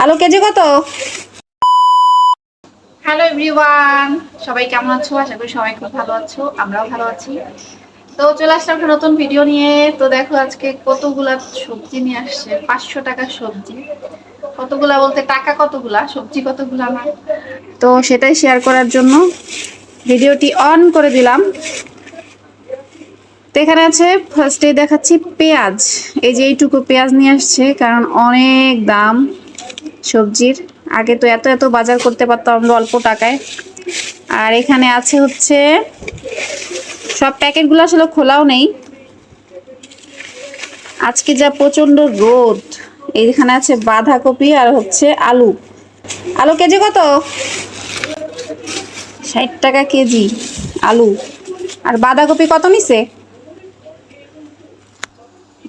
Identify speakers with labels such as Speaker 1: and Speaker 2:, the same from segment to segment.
Speaker 1: আলু কেজি কত? Hello everyone, সবাই কেমন আছো? আশা করি সবাই খুব ভালো আছো, আমরাও ভালো আছি। তো চলে আসলাম একটা নতুন ভিডিও নিয়ে। তো দেখো আজকে কতগুলা সবজি নিয়ে আসছে, 500 টাকার সবজি। কতগুলা বলতে টাকা কতগুলা, সবজি কতগুলা আমার। তো সেটাই শেয়ার করার জন্য ভিডিওটি অন করে দিলাম। তো এখানে আছে, ফার্স্টে দেখাচ্ছি পেঁয়াজ। এই যে এইটুকু পেঁয়াজ নিয়ে আসছে, কারণ অনেক দাম সবজির। আগে তো এত এত বাজার করতে পারতাম আমরা অল্প টাকায়। আর এখানে আছে হচ্ছে সব প্যাকেটগুলো আসলে খোলাও নেই, আজকে যা প্রচন্ড রোদ। এইখানে আছে বাঁধাকপি আর হচ্ছে আলু। আলু কেজি কত? 60 টাকা কেজি আলু। আর বাঁধাকপি কত নিছে?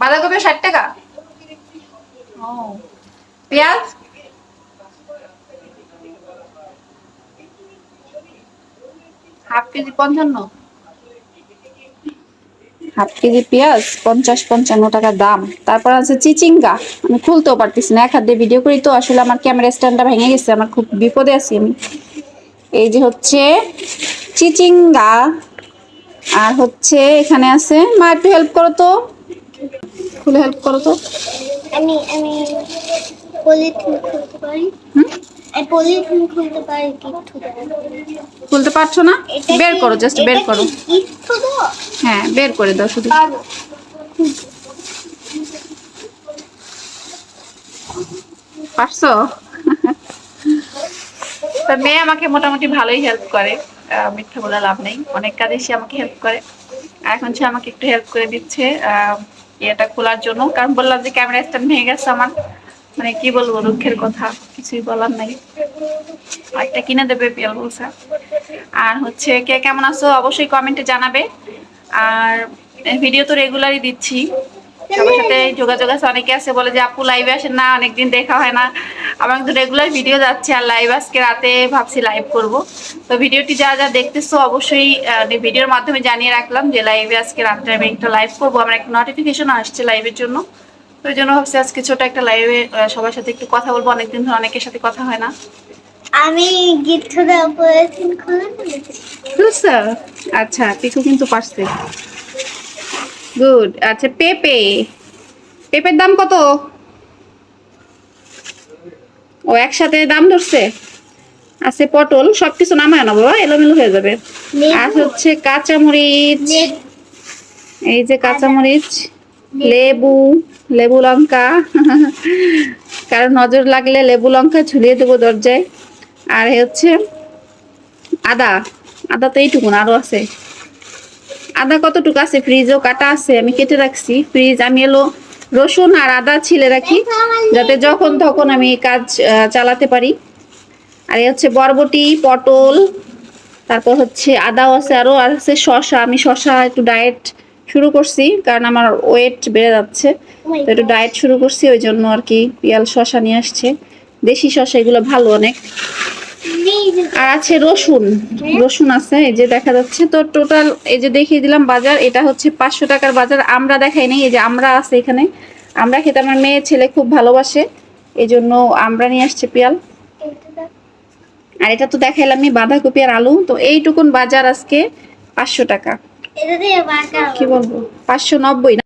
Speaker 1: বাঁধাকপি 60 টাকা। ও, পেঁয়াজ হাফ কেজি 55। হাফ কেজি পেঁয়াজ 50-55 টাকা দাম। তারপর আছে চিচিঙ্গা, আমি খুলতেও পারতেছি না, এক হাত দিয়ে ভিডিও করি তো আসলে আমার ক্যামেরা স্ট্যান্ডটা ভেঙে গেছে, আমার খুব বিপদে আছি আমি। এই যে হচ্ছে চিচিঙ্গা। আর হচ্ছে এখানে আছে, মা একটু হেল্প করো তো, খুলে হেল্প করো তো।
Speaker 2: আমি পলিথিন খুলতে পারি।
Speaker 1: হুম,
Speaker 2: আমি পলিথিন খুলতে পারি কিন্তু
Speaker 1: খুলতে পারছো না? বের করো, জাস্ট বের করো।
Speaker 2: গিফট দাও।
Speaker 1: হ্যাঁ, বের করে দাও শুধু।
Speaker 2: পারবো।
Speaker 1: পারছো? তা মেয়ে আমাকে মোটামুটি ভালোই হেল্প করে, মিথ্যা বলে লাভ নেই, অনেক কাজে সে আমাকে হেল্প করে। আর এখন সে আমাকে একটু হেল্প করে দিচ্ছে ইয়েটা খোলার জন্য, কারণ বললাম যে ক্যামেরা স্ট্যান্ড ভেঙে গেছে আমার। মানে কি বলবো, দুঃখের কথা, কিছুই বলার নাই। আরেকটা কিনে দেবে পিয়াল বলছে। আর হচ্ছে কে কেমন আছো অবশ্যই কমেন্টে জানাবে। আর ভিডিও তো রেগুলারই দিচ্ছি, সবার সাথে যোগাযোগ আছে। অনেকে আছে বলে যে আপু লাইভে আসেন না, অনেকদিন দেখা হয় না। আমার কিন্তু রেগুলার ভিডিও যাচ্ছে, আর লাইভ আজকে রাতে ভাবছি লাইভ করব। তো ভিডিওটি যারা যা দেখতেছো অবশ্যই ভিডিওর মাধ্যমে জানিয়ে রাখলাম যে লাইভে আজকে রাত্রে আমি একটা লাইভ করবো। আমার একটা নোটিফিকেশন আসছে লাইভের জন্য, তো ওই জন্য ভাবছি আজকে ছোট একটা লাইভে সবার সাথে একটু কথা বলবো, অনেকদিন ধরে অনেকের সাথে কথা হয় না।
Speaker 2: আমি গিফট দাও পলিথিন খুলে ফেলেছি।
Speaker 1: বুঝছো? আচ্ছা, পিকু কিন্তু পারছে, গুড। আচ্ছা, পেঁপে, পেঁপের দাম কত? ও একসাথে দাম ধরছে। আছে পটল, সবকিছু নামায় না বাবা, এলোমেলো হয়ে যাবে। আর হচ্ছে কাঁচামরিচ, এই যে কাঁচামরিচ, লেবু, লেবু লঙ্কা কারণ নজর লাগলে লেবু লঙ্কা ঝুলিয়ে দেবো দরজায়। আর হচ্ছে আদা, আদা তো এইটুকুন, আরো আছে। আদা কতটুকু আছে, ফ্রিজেও কাটা আছে, আমি কেটে রাখছি। ফ্রিজ আমি রসুন আর আদা ছিলে রাখি, যাতে যখন তখন আমি কাজ চালাতে পারি। আর এই হচ্ছে বরবটি, পটল, তারপর হচ্ছে আদাও আছে আরো। আর হচ্ছে শসা, আমি শসা একটু ডায়েট শুরু করছি, কারণ আমার ওয়েট বেড়ে যাচ্ছে, তো একটু ডায়েট শুরু করছি, ওই জন্য আর কি পিয়াল শসা নিয়ে আসছে, দেশি শসা, এগুলো ভালো অনেক। আর আছে রসুন, রসুন আছে এই যে দেখা যাচ্ছে। তো টোটাল এই যে দেখিয়ে দিলাম বাজার, এটা হচ্ছে 500 টাকার বাজার। আমরা দেখাই নেই, এই যে আমরা আছে এখানে, আমরা খেতে আমার মেয়ে ছেলে খুব ভালোবাসে, এই জন্য আমরা নিয়ে আসছে পিয়াল। আর এটা তো দেখাইলাম আমি, বাঁধাকপি আর আলু। তো এইটুকুন বাজার আজকে 500 টাকা।
Speaker 2: এটা দিয়ে বাঁকা
Speaker 1: কি বলবো, 590 না।